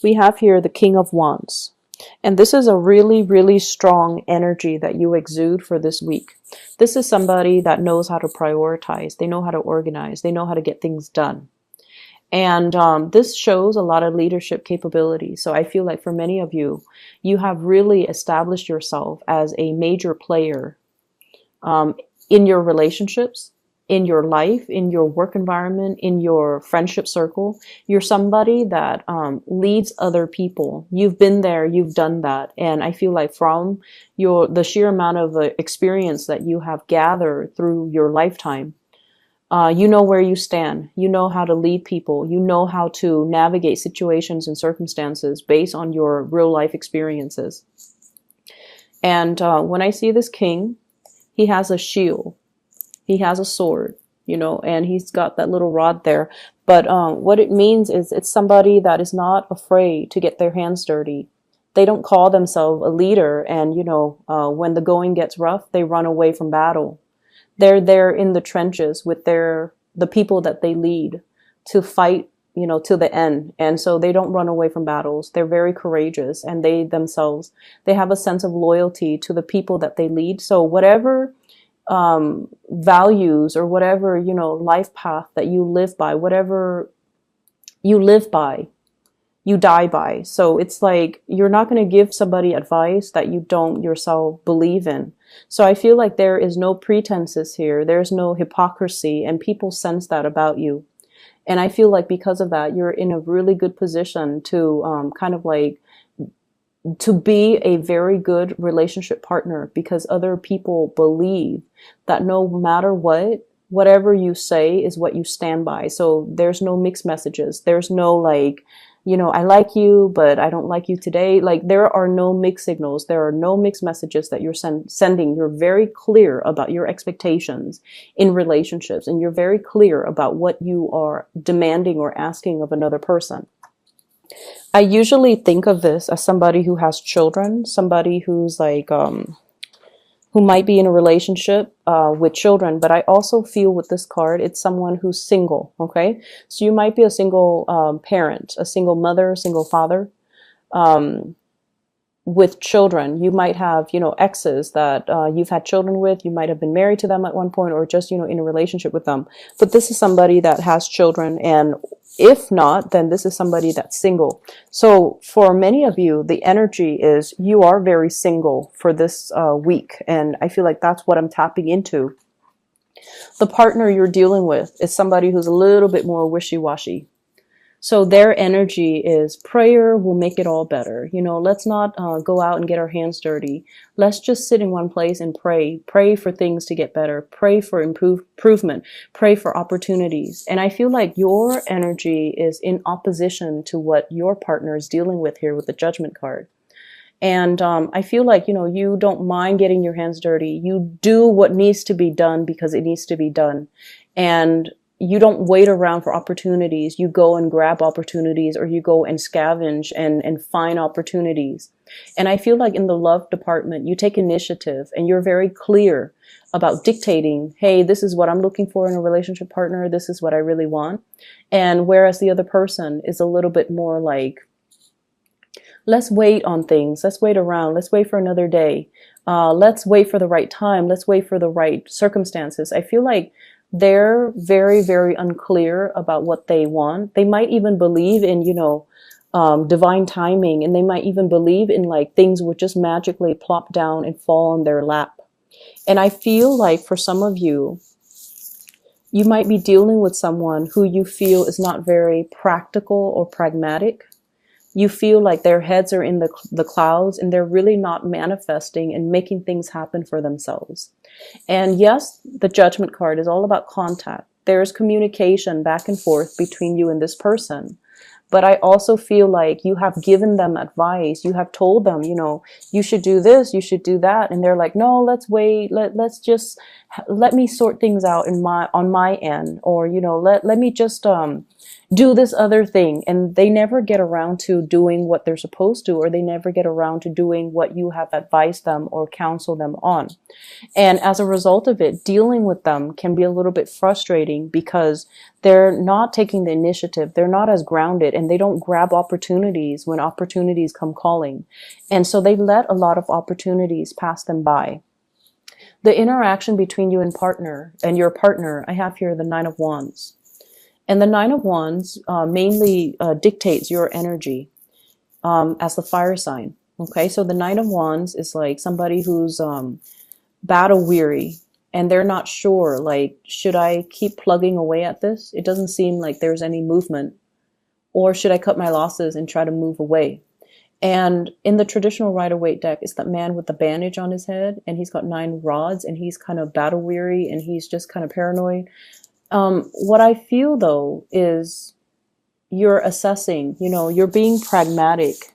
We have here the King of Wands. And this is a really, really strong energy that you exude for this week. This is somebody that knows how to prioritize. They know how to organize. They know how to get things done. And this shows a lot of leadership capability. So I feel like for many of you, you have really established yourself as a major player in your relationships, in your life, in your work environment, in your friendship circle. You're somebody that leads other people. You've been there, you've done that. And I feel like from the sheer amount of experience that you have gathered through your lifetime, you know where you stand. You know how to lead people. You know how to navigate situations and circumstances based on your real life experiences. And when I see this king, he has a shield. He has a sword, you know, and he's got that little rod there. But what it means is it's somebody that is not afraid to get their hands dirty. They don't call themselves a leader. And, you know, when the going gets rough, they run away from battle. They're there in the trenches with the people that they lead to fight, you know, to the end. And so they don't run away from battles. They're very courageous, and they themselves, they have a sense of loyalty to the people that they lead. So whatever values or whatever, you know, life path that you live by, whatever you live by, you die by. So it's like, you're not going to give somebody advice that you don't yourself believe in. So I feel like there is no pretenses here. There's no hypocrisy, and people sense that about you. And I feel like because of that, you're in a really good position to kind of like to be a very good relationship partner, because other people believe that no matter what, whatever you say is what you stand by. So there's no mixed messages. There's no like, you know, I like you, but I don't like you today. Like, there are no mixed signals. There are no mixed messages that you're sending. You're very clear about your expectations in relationships, and you're very clear about what you are demanding or asking of another person. I usually think of this as somebody who has children, somebody who's like, who might be in a relationship with children. But I also feel with this card, it's someone who's single, okay? So you might be a single parent, a single mother, a single father with children. You might have, you know, exes that you've had children with. You might have been married to them at one point, or just, you know, in a relationship with them. But this is somebody that has children, and if not, then this is somebody that's single. So for many of you, the energy is you are very single for this week. And I feel like that's what I'm tapping into. The partner you're dealing with is somebody who's a little bit more wishy-washy. So their energy is prayer will make it all better. You know, let's not go out and get our hands dirty. Let's just sit in one place and pray. Pray for things to get better. Pray for improvement. Pray for opportunities. And I feel like your energy is in opposition to what your partner is dealing with here with the Judgment card. And I feel like, you know, you don't mind getting your hands dirty. You do what needs to be done because it needs to be done. And you don't wait around for opportunities. You go and grab opportunities, or you go and scavenge and find opportunities. And I feel like in the love department, you take initiative, and you're very clear about dictating, hey, this is what I'm looking for in a relationship partner. This is what I really want. And whereas the other person is a little bit more like, let's wait on things. Let's wait around. Let's wait for another day. Let's wait for the right time. Let's wait for the right circumstances. I feel like they're very, very unclear about what they want. They might even believe in, you know, divine timing, and they might even believe in like things would just magically plop down and fall on their lap. And I feel like for some of you, you might be dealing with someone who you feel is not very practical or pragmatic. You feel like their heads are in the clouds, and they're really not manifesting and making things happen for themselves. And yes, the Judgment card is all about contact. There's communication back and forth between you and this person. But I also feel like you have given them advice. You have told them, you know, you should do this, you should do that. And they're like, no, let's wait. Let me sort things out on my end. Or, you know, let me just, do this other thing, and they never get around to doing what they're supposed to, or they never get around to doing what you have advised them or counsel them on. And as a result of it, dealing with them can be a little bit frustrating because they're not taking the initiative, they're not as grounded, and they don't grab opportunities when opportunities come calling. And so they let a lot of opportunities pass them by. The interaction between you and your partner, I have here the Nine of Wands. And the Nine of Wands mainly dictates your energy as the fire sign. Okay, so the Nine of Wands is like somebody who's battle weary, and they're not sure, like, should I keep plugging away at this? It doesn't seem like there's any movement. Or should I cut my losses and try to move away? And in the traditional Rider-Waite deck, it's that man with the bandage on his head, and he's got 9 rods, and he's kind of battle weary, and he's just kind of paranoid. What I feel though is you're assessing, you're being pragmatic.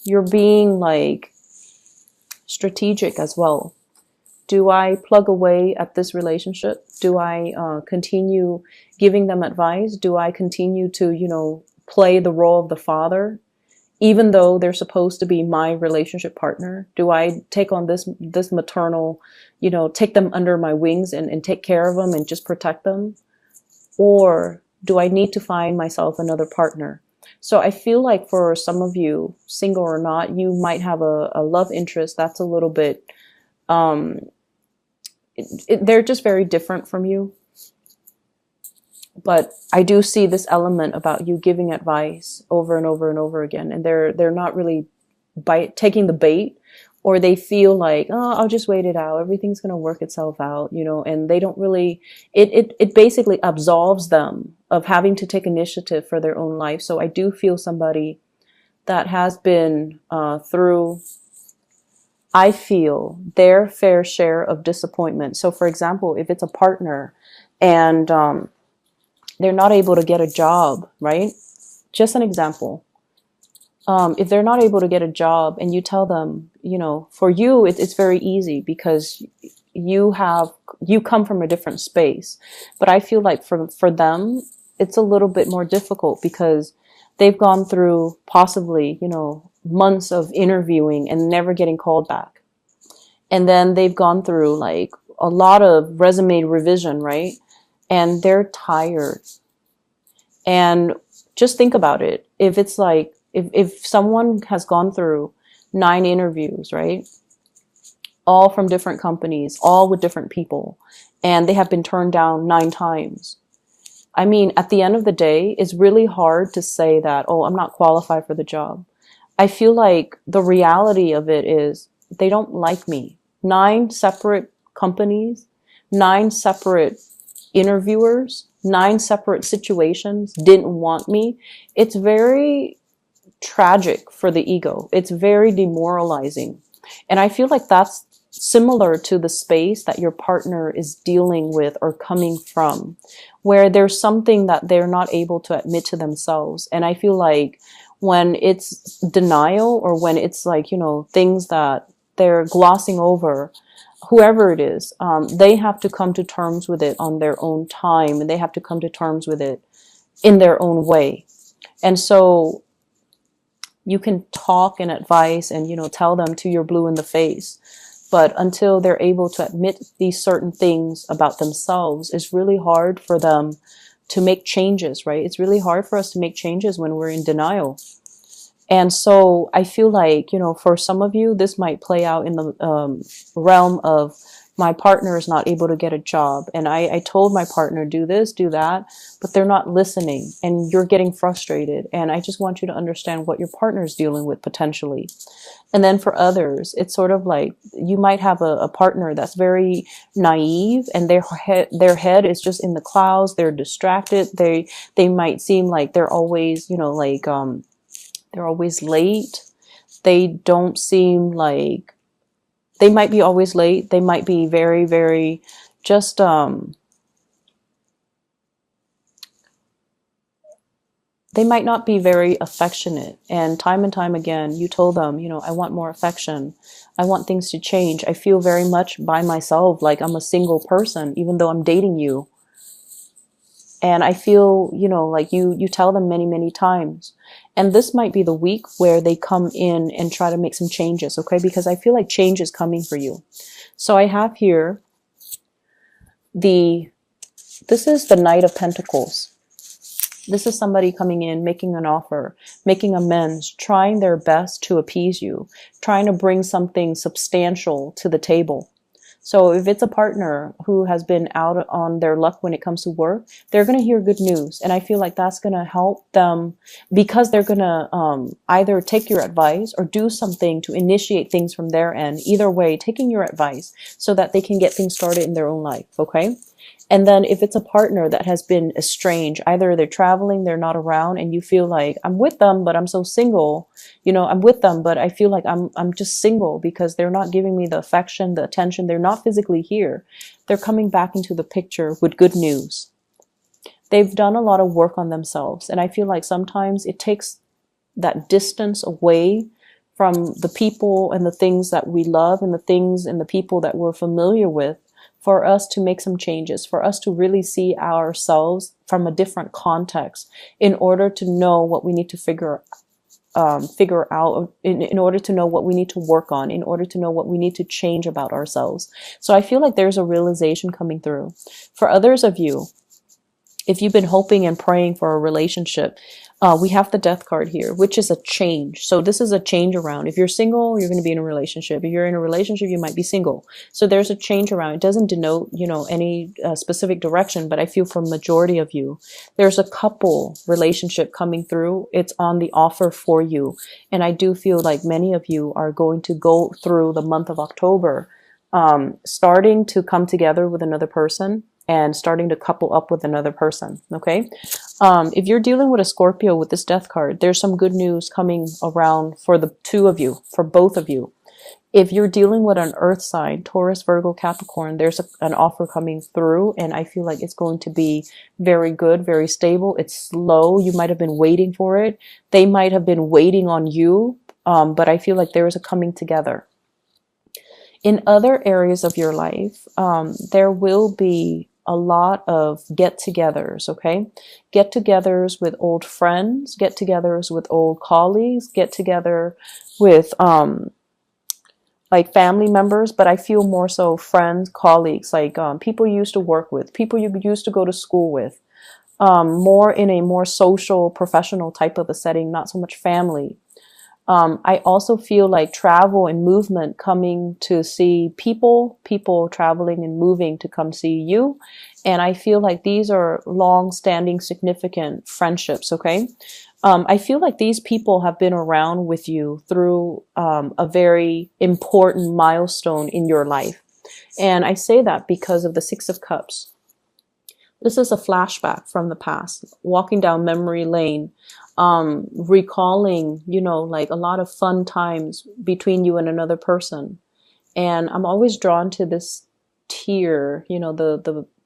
You're being like strategic as well. Do I plug away at this relationship? Do I continue giving them advice? Do I continue to, play the role of the father, even though they're supposed to be my relationship partner? Do I take on this maternal, take them under my wings and take care of them and just protect them? Or do I need to find myself another partner? So I feel like for some of you, single or not, you might have a love interest that's a little bit, they're just very different from you. But I do see this element about you giving advice over and over and over again, and they're not really taking the bait, or they feel like, oh, I'll just wait it out, everything's going to work itself out, and they don't really, it basically absolves them of having to take initiative for their own life. So I do feel somebody that has been through, I feel, their fair share of disappointment. So for example, if it's a partner and they're not able to get a job, right? Just an example. If they're not able to get a job and you tell them, for you, it's very easy because you come from a different space. But I feel like for them, it's a little bit more difficult because they've gone through possibly, months of interviewing and never getting called back. And then they've gone through like a lot of resume revision, right? And they're tired. And just think about it. If it's like, if someone has gone through 9 interviews, right? All from different companies, all with different people, and they have been turned down 9 times. I mean, at the end of the day, it's really hard to say that, oh, I'm not qualified for the job. I feel like the reality of it is they don't like me. 9 separate companies, 9 separate interviewers, 9 separate situations didn't want me. It's very tragic for the ego. It's very demoralizing. And I feel like that's similar to the space that your partner is dealing with or coming from, where there's something that they're not able to admit to themselves. And I feel like when it's denial, or when it's like, things that they're glossing over, whoever it is, they have to come to terms with it on their own time, and they have to come to terms with it in their own way. And so you can talk and advise and, tell them till you're blue in the face. But until they're able to admit these certain things about themselves, it's really hard for them to make changes, right? It's really hard for us to make changes when we're in denial. And so I feel like, for some of you, this might play out in the realm of, my partner is not able to get a job. And I told my partner, do this, do that, but they're not listening, and you're getting frustrated. And I just want you to understand what your partner is dealing with potentially. And then for others, it's sort of like you might have a partner that's very naive, and their head is just in the clouds. They're distracted. They might seem like they're always, they're always late. They don't seem like, they might be always late. They might be very, very just, they might not be very affectionate. And time again, you told them, I want more affection. I want things to change. I feel very much by myself, like I'm a single person, even though I'm dating you. And I feel, like you tell them many, many times. And this might be the week where they come in and try to make some changes, okay? Because I feel like change is coming for you. So I have here this is the Knight of Pentacles. This is somebody coming in, making an offer, making amends, trying their best to appease you, trying to bring something substantial to the table. So if it's a partner who has been out on their luck when it comes to work, they're going to hear good news. And I feel like that's going to help them, because they're going to either take your advice or do something to initiate things from their end. Either way, taking your advice so that they can get things started in their own life. Okay. And then if it's a partner that has been estranged, either they're traveling, they're not around, and you feel like, I'm with them, but I'm so single. I'm with them, but I feel like I'm just single because they're not giving me the affection, the attention. They're not physically here. They're coming back into the picture with good news. They've done a lot of work on themselves. And I feel like sometimes it takes that distance away from the people and the things that we love and the things and the people that we're familiar with, for us to make some changes, for us to really see ourselves from a different context, in order to know what we need to figure out, in order to know what we need to work on, in order to know what we need to change about ourselves. So I feel like there's a realization coming through. For others of you, if you've been hoping and praying for a relationship, we have the Death card here, which is a change. So this is a change around. If you're single, you're going to be in a relationship. If you're in a relationship, you might be single. So there's a change around. It doesn't denote, any specific direction, but I feel for majority of you, there's a couple relationship coming through. It's on the offer for you. And I do feel like many of you are going to go through the month of October, starting to come together with another person and starting to couple up with another person. Okay. If you're dealing with a Scorpio with this Death card, there's some good news coming around for the two of you, for both of you. If you're dealing with an earth sign, Taurus, Virgo, Capricorn, there's an offer coming through, and I feel like it's going to be very good, very stable. It's slow. You might have been waiting for it. They might have been waiting on you, but I feel like there is a coming together. In other areas of your life, there will be a lot of get-togethers, okay? Get-togethers with old friends, get-togethers with old colleagues, get-together with like family members, but I feel more so friends, colleagues, like people you used to work with, people you used to go to school with, more in a more social, professional type of a setting, not so much family. I also feel like travel and movement, coming to see people traveling and moving to come see you. And I feel like these are long-standing, significant friendships, okay? I feel like these people have been around with you through a very important milestone in your life. And I say that because of the Six of Cups. This is a flashback from the past, walking down memory lane, recalling, like a lot of fun times between you and another person. And I'm always drawn to this tear,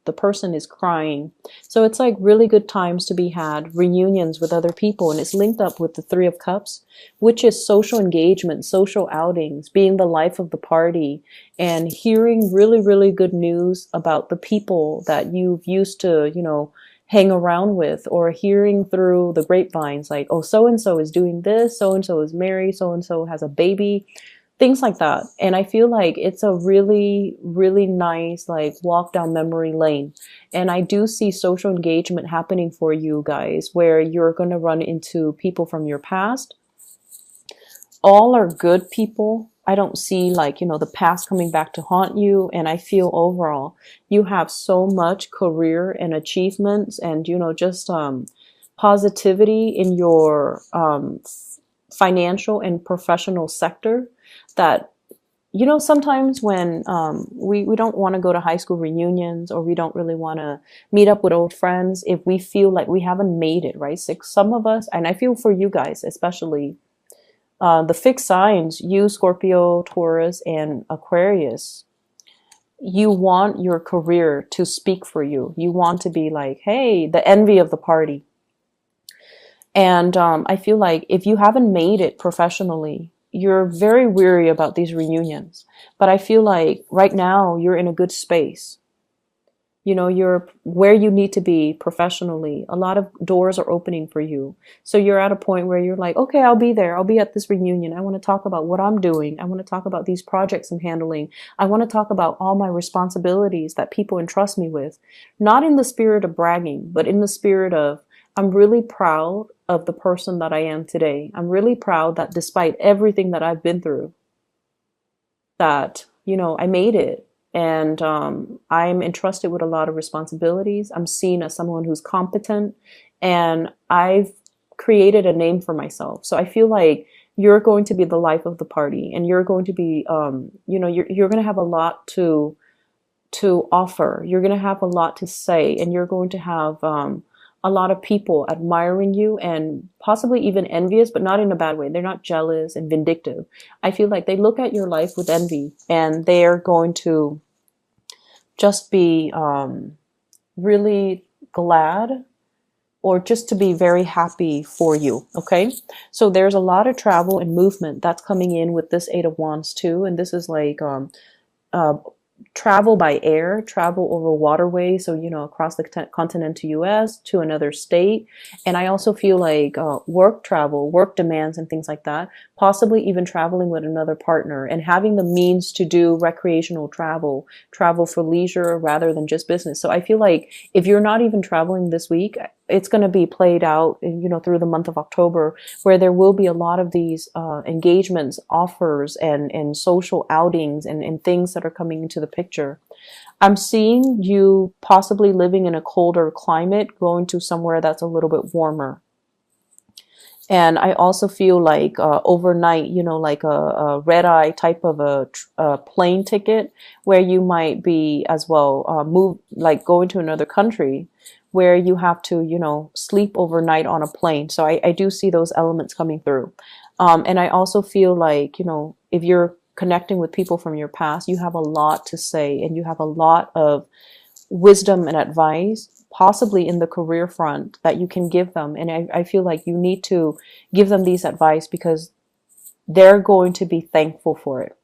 the person is crying. So it's like really good times to be had, reunions with other people. And it's linked up with the Three of Cups, which is social engagement, social outings, being the life of the party, and hearing really, really good news about the people that you've used to, hang around with, or hearing through the grapevines, like, oh, so-and-so is doing this, so-and-so is married, so-and-so has a baby, things like that. And I feel like it's a really, really nice, like, walk down memory lane. And I do see social engagement happening for you guys, where you're going to run into people from your past. All are good people. I don't see, like, the past coming back to haunt you. And I feel overall you have so much career and achievements and, just positivity in your financial and professional sector, that, sometimes when we don't want to go to high school reunions, or we don't really want to meet up with old friends if we feel like we haven't made it, right? So some of us, and I feel for you guys especially, the fixed signs, you, Scorpio, Taurus, and Aquarius, you want your career to speak for you. You want to be like, hey, the envy of the party. And I feel like if you haven't made it professionally, you're very weary about these reunions. But I feel like right now you're in a good space. You're where you need to be professionally. A lot of doors are opening for you. So you're at a point where you're like, okay, I'll be there. I'll be at this reunion. I want to talk about what I'm doing. I want to talk about these projects I'm handling. I want to talk about all my responsibilities that people entrust me with. Not in the spirit of bragging, but in the spirit of, I'm really proud of the person that I am today. I'm really proud that despite everything that I've been through, that, I made it. And I'm entrusted with a lot of responsibilities. I'm seen as someone who's competent, and I've created a name for myself. So I feel like you're going to be the life of the party, and you're going to be, you're going to have a lot to offer. You're going to have a lot to say, and you're going to have a lot of people admiring you and possibly even envious, but not in a bad way. They're not jealous and vindictive. I feel like they look at your life with envy, and they're going to just be really glad, or just to be very happy for you. Okay. So there's a lot of travel and movement that's coming in with this Eight of Wands too. And this is like, uh, travel by air, travel over waterways, so across the continental US to another state. And I also feel like work travel, work demands and things like that, possibly even traveling with another partner and having the means to do recreational travel, travel for leisure rather than just business. So I feel like if you're not even traveling this week, it's going to be played out, through the month of October, where there will be a lot of these engagements, offers, and social outings and things that are coming into the picture. I'm seeing you possibly living in a colder climate, going to somewhere that's a little bit warmer. And I also feel like overnight, like a red eye type of a plane ticket, where you might be as well move, like going to another country where you have to, sleep overnight on a plane. So I do see those elements coming through. And I also feel like, if you're connecting with people from your past, you have a lot to say, and you have a lot of wisdom and advice, possibly in the career front, that you can give them. And I feel like you need to give them these advice because they're going to be thankful for it.